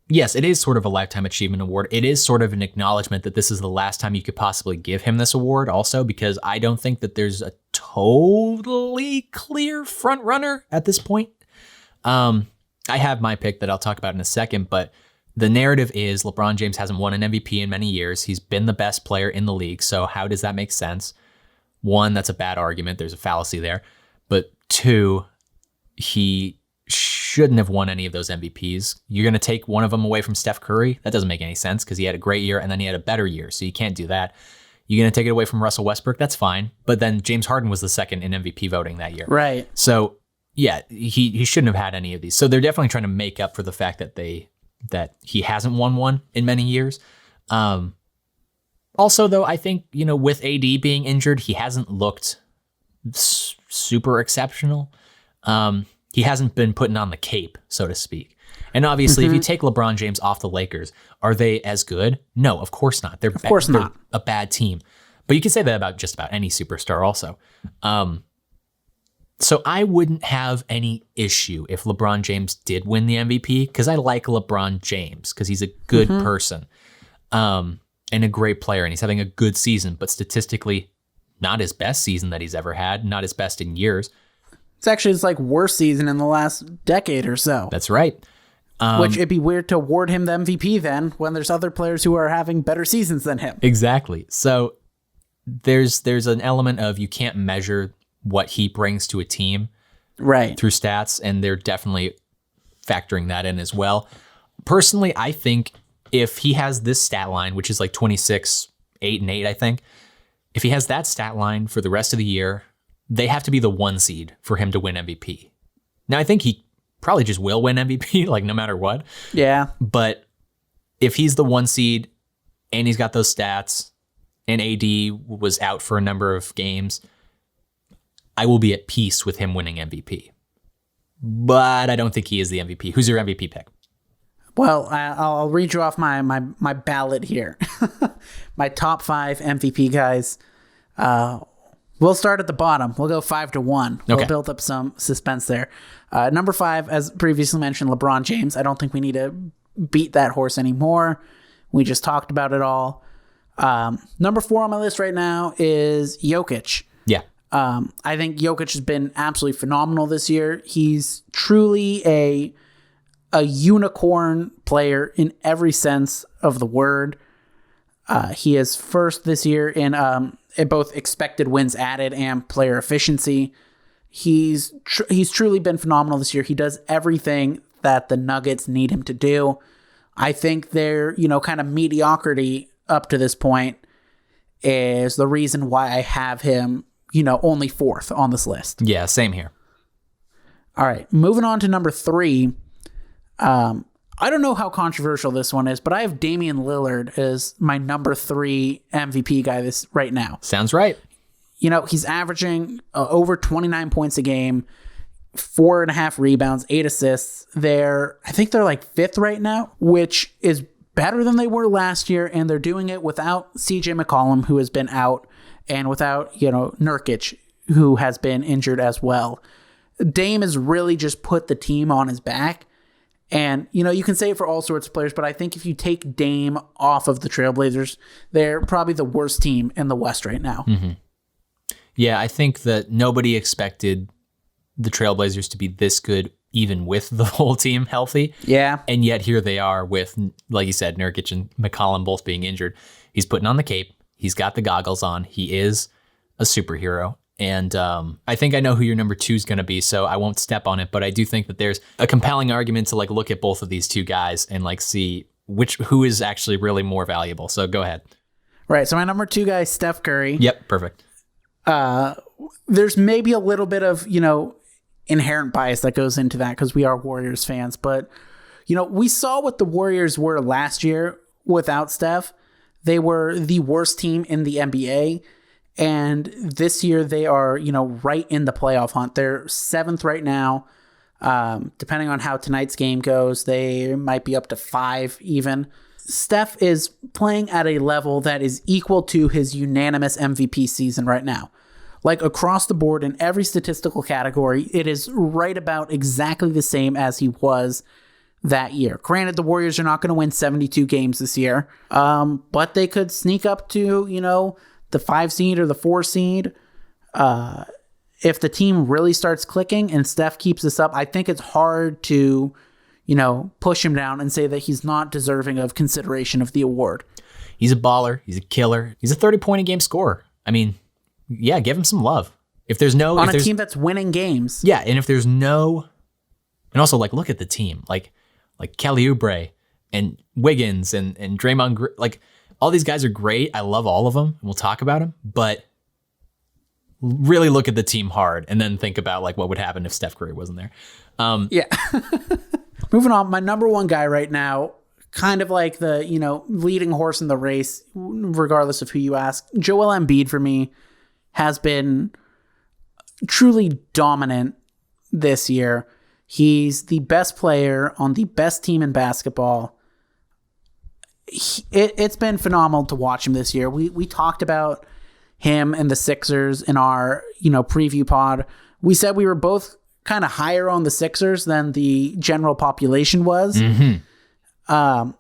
yes, it is sort of a lifetime achievement award. It is sort of an acknowledgement that this is the last time you could possibly give him this award also, because I don't think that there's a totally clear front runner at this point. I have my pick that I'll talk about in a second, but the narrative is LeBron James hasn't won an MVP in many years. He's been the best player in the league. So how does that make sense? One, that's a bad argument. There's a fallacy there. But two, he shouldn't have won any of those MVPs. You're going to take one of them away from Steph Curry? That doesn't make any sense because he had a great year and then he had a better year. So you can't do that. You're going to take it away from Russell Westbrook? That's fine. But then James Harden was the second in MVP voting that year. Right. So yeah, he shouldn't have had any of these. So they're definitely trying to make up for the fact that he hasn't won one in many years. Also, though, I think, with AD being injured, he hasn't looked super exceptional. He hasn't been putting on the cape, so to speak. And obviously, if you take LeBron James off the Lakers, are they as good? No, of course not. They're a bad team. But you can say that about just about any superstar also. So I wouldn't have any issue if LeBron James did win the MVP, because I like LeBron James because he's a good person and a great player, and he's having a good season, but statistically not his best season that he's ever had, not his best in years. It's actually his worst season in the last decade or so. That's right. Which it'd be weird to award him the MVP then when there's other players who are having better seasons than him. Exactly. So there's an element of you can't measure what he brings to a team through stats, and they're definitely factoring that in as well. Personally, I think if he has this stat line, which is 26, 8 and 8, I think, if he has that stat line for the rest of the year, they have to be the 1 seed for him to win MVP. Now, I think he probably just will win MVP, no matter what. Yeah. But if he's the 1 seed and he's got those stats and AD was out for a number of games, I will be at peace with him winning MVP. But I don't think he is the MVP. Who's your MVP pick? Well, I'll read you off my ballot here. My top 5 MVP guys. We'll start at the bottom. We'll go 5 to 1. We'll build up some suspense there. Number 5, as previously mentioned, LeBron James. I don't think we need to beat that horse anymore. We just talked about it all. Number 4 on my list right now is Jokic. Yeah. I think Jokic has been absolutely phenomenal this year. He's truly a unicorn player in every sense of the word. He is first this year in both expected wins added and player efficiency. He's truly been phenomenal this year. He does everything that the Nuggets need him to do. I think their kind of mediocrity up to this point is the reason why I have him only 4th on this list. Yeah, same here. All right, moving on to number 3. I don't know how controversial this one is, but I have Damien Lillard as my number 3 MVP guy right now. Sounds right. He's averaging over 29 points a game, 4.5 rebounds, 8 assists. I think they're 5th right now, which is better than they were last year, and they're doing it without CJ McCollum, who has been out, and without, Nurkic, who has been injured as well. Dame has really just put the team on his back. And, you can say it for all sorts of players, but I think if you take Dame off of the Trailblazers, they're probably the worst team in the West right now. Mm-hmm. Yeah, I think that nobody expected the Trailblazers to be this good, even with the whole team healthy. Yeah. And yet here they are with, like you said, Nurkic and McCollum both being injured. He's putting on the cape. He's got the goggles on. He is a superhero. And I think I know who your number 2 is going to be, so I won't step on it. But I do think that there's a compelling argument to look at both of these 2 guys and see who is actually really more valuable. So go ahead. Right. So my number 2 guy is Steph Curry. Yep. Perfect. There's maybe a little bit of inherent bias that goes into that because we are Warriors fans. But we saw what the Warriors were last year without Steph. They were the worst team in the NBA. And this year they are, right in the playoff hunt. They're 7th right now. Depending on how tonight's game goes, they might be up to 5 even. Steph is playing at a level that is equal to his unanimous MVP season right now. Like across the board in every statistical category, it is right about exactly the same as he was that year. Granted, the Warriors are not going to win 72 games this year, but they could sneak up to, the 5 seed or the 4 seed. If the team really starts clicking and Steph keeps this up, I think it's hard to, push him down and say that he's not deserving of consideration of the award. He's a baller. He's a killer. He's a 30-point-a-game scorer. I mean, yeah, give him some love. If there's no... On a team that's winning games. Yeah, and if there's no... And also, look at the team. Like Kelly Oubre and Wiggins and Draymond Green. All these guys are great. I love all of them, and we'll talk about them. But really look at the team hard and then think about, what would happen if Steph Curry wasn't there. Yeah. Moving on, my number one guy right now, kind of like the, leading horse in the race, regardless of who you ask. Joel Embiid, for me, has been truly dominant this year. He's the best player on the best team in basketball. It's been phenomenal to watch him this year. We talked about him and the Sixers in our, preview pod. We said we were both kind of higher on the Sixers than the general population was. Mm-hmm.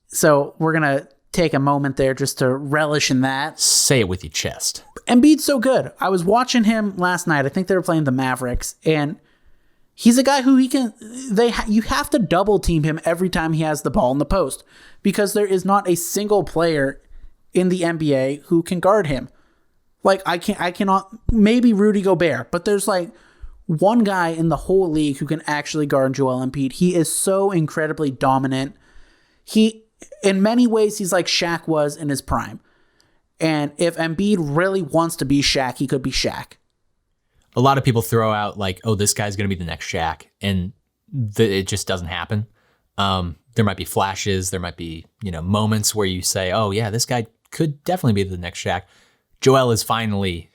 So we're going to take a moment there just to relish in that. Say it with your chest. Embiid's so good. I was watching him last night. I think they were playing the Mavericks, and he's a guy who you have to double team him every time he has the ball in the post, because there is not a single player in the NBA who can guard him. I cannot, maybe Rudy Gobert, but there's one guy in the whole league who can actually guard Joel Embiid. He is so incredibly dominant. In many ways, he's like Shaq was in his prime. And if Embiid really wants to be Shaq, he could be Shaq. A lot of people throw out this guy's going to be the next Shaq, and it just doesn't happen. There might be flashes. There might be, moments where you say, oh yeah, this guy could definitely be the next Shaq. Joel is finally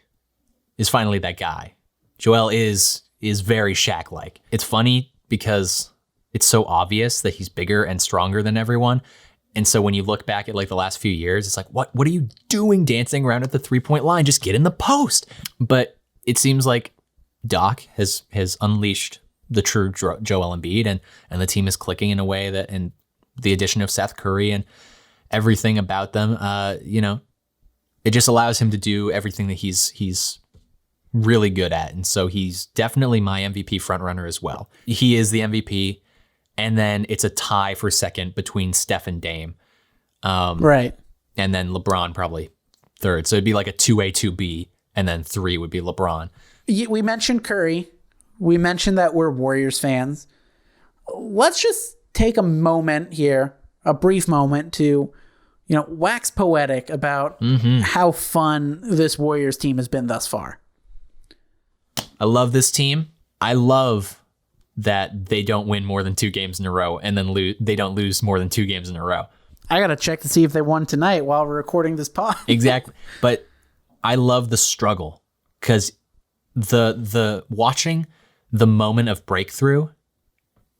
that guy. Joel is very Shaq-like. It's funny because it's so obvious that he's bigger and stronger than everyone. And so when you look back at the last few years, it's what are you doing dancing around at the 3-point line? Just get in the post. But it seems like Doc has unleashed the true Joel Embiid, and the team is clicking in a way that, and the addition of Seth Curry and everything about them, it just allows him to do everything that he's really good at. And so he's definitely my MVP frontrunner as well. He is the MVP. And then it's a tie for second between Steph and Dame. Right. And then LeBron probably third. So it'd be like a 2A, 2B, and then 3 would be LeBron. We mentioned Curry. We mentioned that we're Warriors fans. Let's just take a moment here, a brief moment to, wax poetic about how fun this Warriors team has been thus far. I love this team. I love that they don't win more than 2 games in a row, and then they don't lose more than 2 games in a row. I got to check to see if they won tonight while we're recording this pod. Exactly. But I love the struggle, because the watching the moment of breakthrough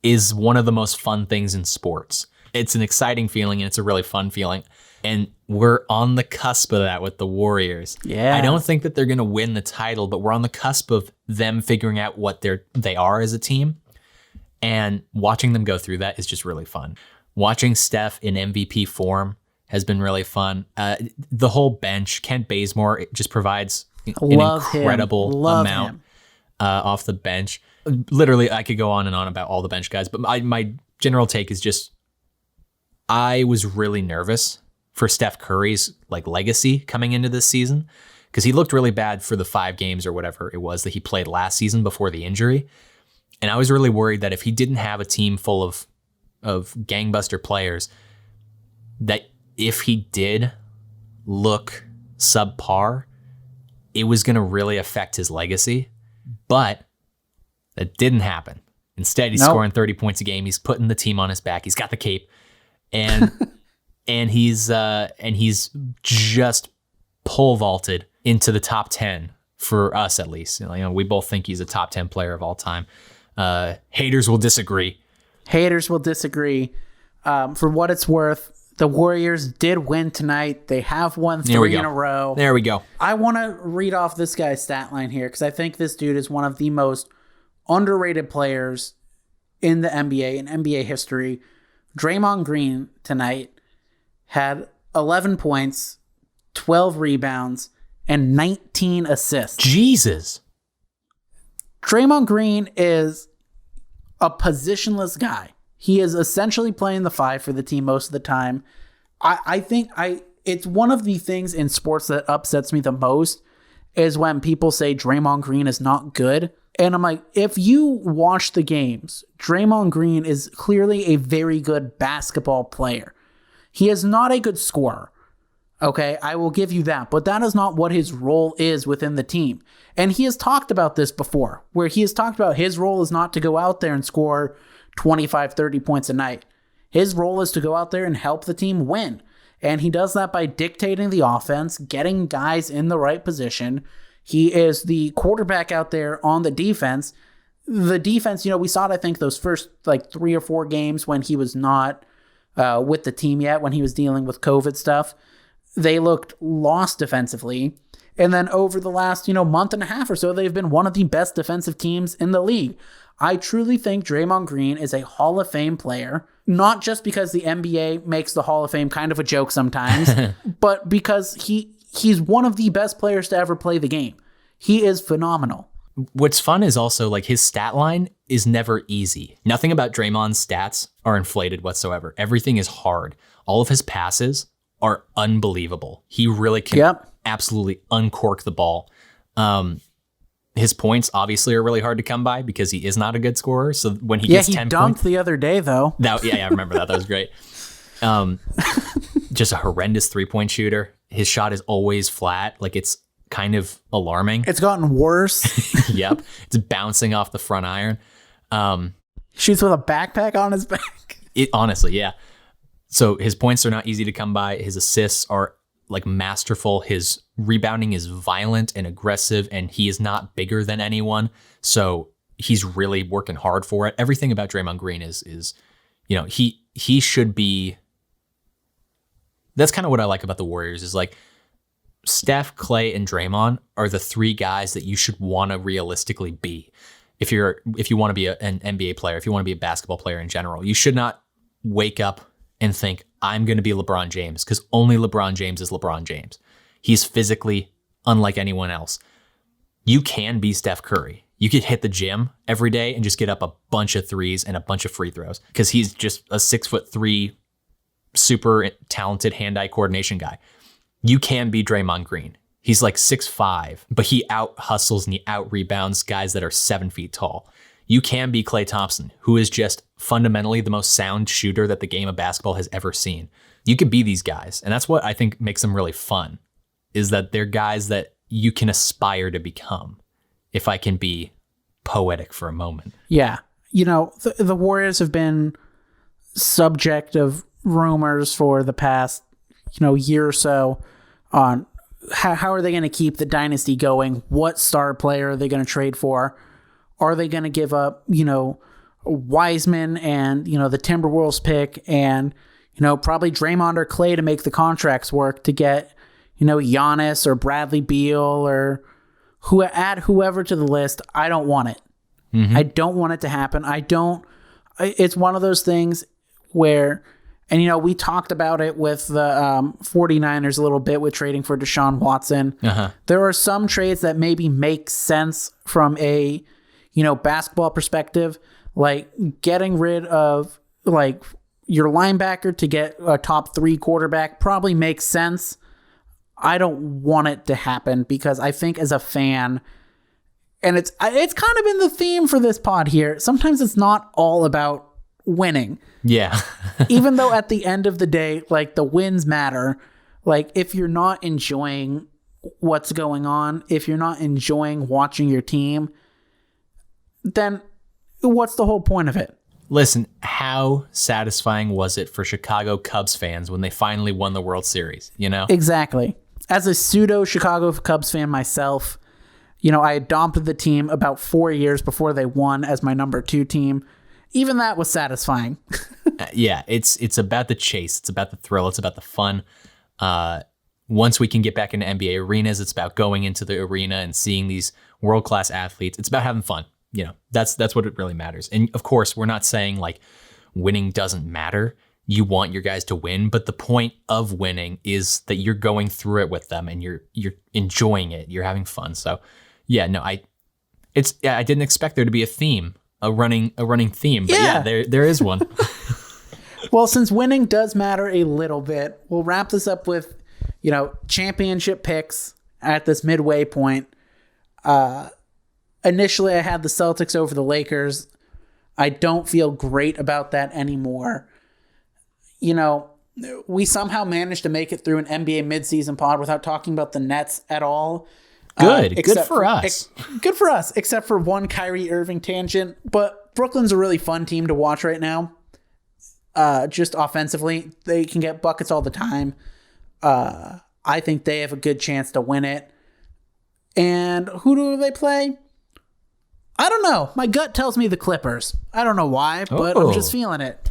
is one of the most fun things in sports. It's an exciting feeling, and it's a really fun feeling. And we're on the cusp of that with the Warriors. Yeah. I don't think that they're going to win the title, but we're on the cusp of them figuring out what they are as a team. And watching them go through that is just really fun. Watching Steph in MVP form has been really fun. The whole bench, Kent Bazemore, just provides an incredible amount off the bench. Literally, I could go on and on about all the bench guys, but my general take is just, I was really nervous for Steph Curry's legacy coming into this season, because he looked really bad for the 5 games or whatever it was that he played last season before the injury. And I was really worried that if he didn't have a team full of gangbuster players, that if he did look subpar, it was going to really affect his legacy. But that didn't happen. Instead, he's scoring 30 points a game. He's putting the team on his back. He's got the cape. And and he's just pole vaulted into the top 10 for us, at least. We both think he's a top 10 player of all time. Haters will disagree. Haters will disagree. For what it's worth, the Warriors did win tonight. They have won 3 in a row. There we go. I want to read off this guy's stat line here because I think this dude is one of the most underrated players in the NBA, in NBA history. Draymond Green tonight had 11 points, 12 rebounds, and 19 assists. Jesus. Draymond Green is a positionless guy. He is essentially playing the 5 for the team most of the time. I think it's one of the things in sports that upsets me the most is when people say Draymond Green is not good. And I'm like, if you watch the games, Draymond Green is clearly a very good basketball player. He is not a good scorer. Okay, I will give you that. But that is not what his role is within the team. And he has talked about this before, where he has talked about his role is not to go out there and score 25, 30 points a night. His role is to go out there and help the team win. And he does that by dictating the offense, getting guys in the right position. He is the quarterback out there on the defense. The defense, we saw it, I think, those first 3 or 4 games when he was not with the team yet, when he was dealing with COVID stuff. They looked lost defensively. And then over the last, month and a half or so, they've been one of the best defensive teams in the league. I truly think Draymond Green is a Hall of Fame player, not just because the NBA makes the Hall of Fame kind of a joke sometimes, but because he's one of the best players to ever play the game. He is phenomenal. What's fun is also his stat line is never easy. Nothing about Draymond's stats are inflated whatsoever. Everything is hard. All of his passes are unbelievable. He really can absolutely uncork the ball. His points obviously are really hard to come by because he is not a good scorer. So when he gets 10 dunked points the other day though. I remember that. That was great. Just a horrendous 3-point shooter. His shot is always flat. It's kind of alarming. It's gotten worse. Yep. It's bouncing off the front iron. Shoots with a backpack on his back. Honestly, yeah. So his points are not easy to come by. His assists are masterful. His rebounding is violent and aggressive, and he is not bigger than anyone. So he's really working hard for it. Everything about Draymond Green is he should be. That's kind of what I like about the Warriors is Steph, Clay, and Draymond are the 3 guys that you should want to realistically be. If you want to be an NBA player, if you want to be a basketball player in general, you should not wake up and think, I'm going to be LeBron James, because only LeBron James is LeBron James. He's physically unlike anyone else. You can be Steph Curry. You could hit the gym every day and just get up a bunch of threes and a bunch of free throws because he's just a 6'3", super talented hand-eye coordination guy. You can be Draymond Green. He's 6'5", but he out-hustles and he out-rebounds guys that are 7 feet tall. You can be Klay Thompson, who is just fundamentally the most sound shooter that the game of basketball has ever seen. You could be these guys, and that's what I think makes them really fun, is that they're guys that you can aspire to become, if I can be poetic for a moment. Yeah. The Warriors have been subject of rumors for the past, year or so on how are they going to keep the dynasty going? What star player are they going to trade for? Are they going to give up, Wiseman and, the Timberwolves pick and, probably Draymond or Clay to make the contracts work to get, Giannis or Bradley Beal or add whoever to the list? I don't want it. Mm-hmm. I don't want it to happen. It's one of those things where, and we talked about it with the 49ers a little bit with trading for Deshaun Watson. Uh-huh. There are some trades that maybe make sense from a, basketball perspective, like getting rid of your linebacker to get a top 3 quarterback probably makes sense. I don't want it to happen because I think as a fan, and it's kind of been the theme for this pod here, sometimes it's not all about winning. Yeah. Even though at the end of the day, the wins matter, if you're not enjoying what's going on, if you're not enjoying watching your team, then what's the whole point of it? Listen, how satisfying was it for Chicago Cubs fans when they finally won the World Series, Exactly. As a pseudo Chicago Cubs fan myself, I adopted the team about 4 years before they won as my number 2 team. Even that was satisfying. Yeah, it's about the chase. It's about the thrill. It's about the fun. Once we can get back into NBA arenas, it's about going into the arena and seeing these world-class athletes. It's about having fun. That's what it really matters. And of course, we're not saying like winning doesn't matter. You want your guys to win, but the point of winning is that you're going through it with them and you're enjoying it. You're having fun. So, yeah, no, I didn't expect there to be a theme, a running theme, but yeah there is one. Well, since winning does matter a little bit, we'll wrap this up with, championship picks at this midway point. Initially, I had the Celtics over the Lakers. I don't feel great about that anymore. We somehow managed to make it through an NBA midseason pod without talking about the Nets at all. Good for us. Good for us, except for one Kyrie Irving tangent. But Brooklyn's a really fun team to watch right now. Just offensively, they can get buckets all the time. I think they have a good chance to win it. And who do they play? I don't know. My gut tells me the Clippers. I don't know why, but I'm just feeling it.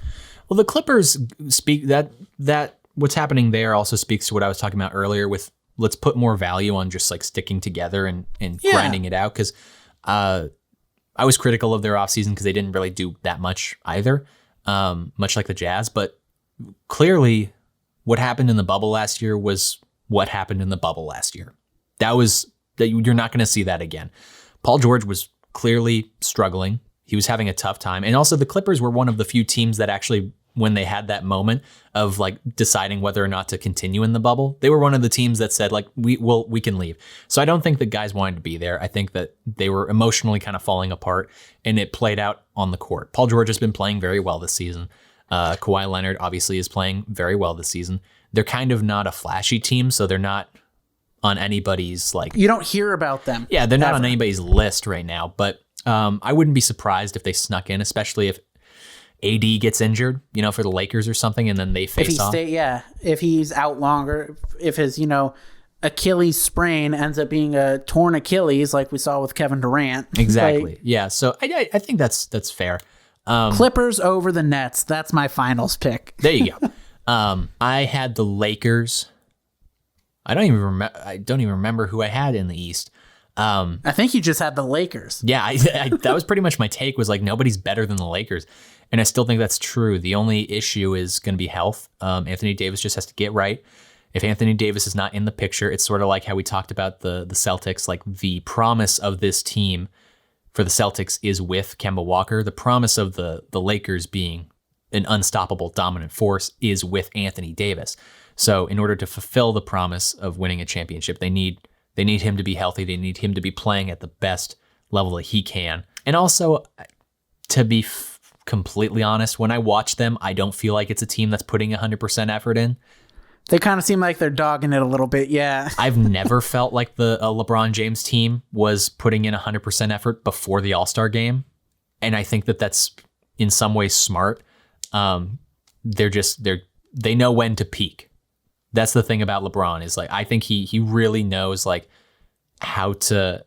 Well, the Clippers speak that what's happening there also speaks to what I was talking about earlier with let's put more value on just like sticking together and grinding it out. Because I was critical of their offseason because they didn't really do that much either, much like the Jazz. But clearly what happened in the bubble last year was what happened in the bubble last year. You're not going to see that again. Paul George was clearly struggling. He was having a tough time. And also the Clippers were one of the few teams that actually, when they had that moment of like deciding whether or not to continue in the bubble, they were one of the teams that said like, we can leave. So I don't think the guys wanted to be there. I think that they were emotionally kind of falling apart and it played out on the court. Paul George has been playing very well this season. Kawhi Leonard obviously is playing very well this season. They're kind of not a flashy team, so they're not on anybody's like... You don't hear about them. Yeah, they're not on anybody's list right now, but I wouldn't be surprised if they snuck in, especially if AD gets injured, for the Lakers or something, and then they face off. If he's out longer, if his, Achilles sprain ends up being a torn Achilles like we saw with Kevin Durant. Exactly. Yeah, so I think that's fair. Clippers over the Nets. That's my finals pick. There you go. I had the Lakers. I don't even remember who I had in the East. I think you just had the Lakers. Yeah, that was pretty much my take, was like nobody's better than the Lakers. And I still think that's true. The only issue is going to be health. Anthony Davis just has to get right. If Anthony Davis is not in the picture, it's sort of like how we talked about the Celtics. Like the promise of this team for the Celtics is with Kemba Walker. The promise of the Lakers being an unstoppable dominant force is with Anthony Davis. So in order to fulfill the promise of winning a championship, they need him to be healthy. They need him to be playing at the best level that he can. And also, to be completely honest, when I watch them, I don't feel like it's a team that's putting 100% effort in. They kind of seem like they're dogging it a little bit, yeah. I've never felt like the LeBron James team was putting in 100% effort before the All-Star game. And I think that that's in some ways smart. They know when to peak. That's the thing about LeBron is like, I think he really knows like how to,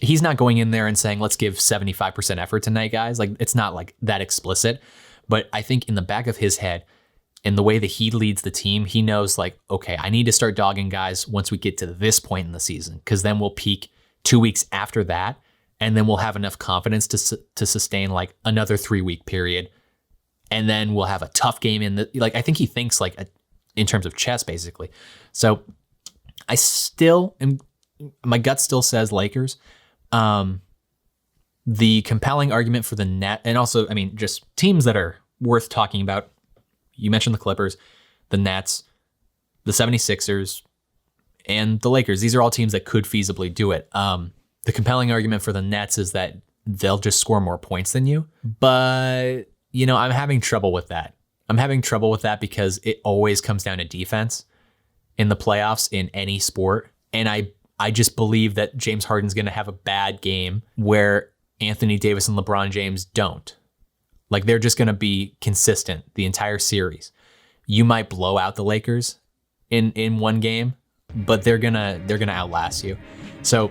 he's not going in there and saying, let's give 75% effort tonight, guys. Like it's not like that explicit, but I think in the back of his head and the way that he leads the team, he knows like, okay, I need to start dogging guys once we get to this point in the season, because then we'll peak 2 weeks after that. And then we'll have enough confidence to sustain like another 3-week period. And then we'll have a tough game I think he thinks like in terms of chess, basically. So I still am, my gut still says Lakers. The compelling argument for the Net, and also, I mean, just teams that are worth talking about. You mentioned the Clippers, the Nets, the 76ers, and the Lakers. These are all teams that could feasibly do it. The compelling argument for the Nets is that they'll just score more points than you. But, I'm having trouble with that. I'm having trouble with that because it always comes down to defense in the playoffs in any sport. And I just believe that James Harden's going to have a bad game where Anthony Davis and LeBron James don't. Like they're just going to be consistent the entire series. You might blow out the Lakers in one game, but they're going to outlast you. So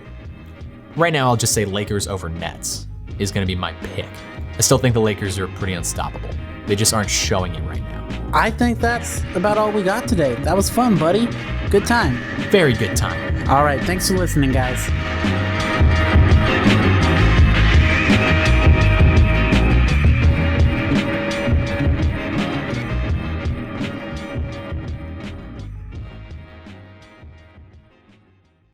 right now I'll just say Lakers over Nets is going to be my pick. I still think the Lakers are pretty unstoppable. They just aren't showing it right now. I think that's about all we got today. That was fun, buddy. Good time. Very good time. All right. Thanks for listening, guys.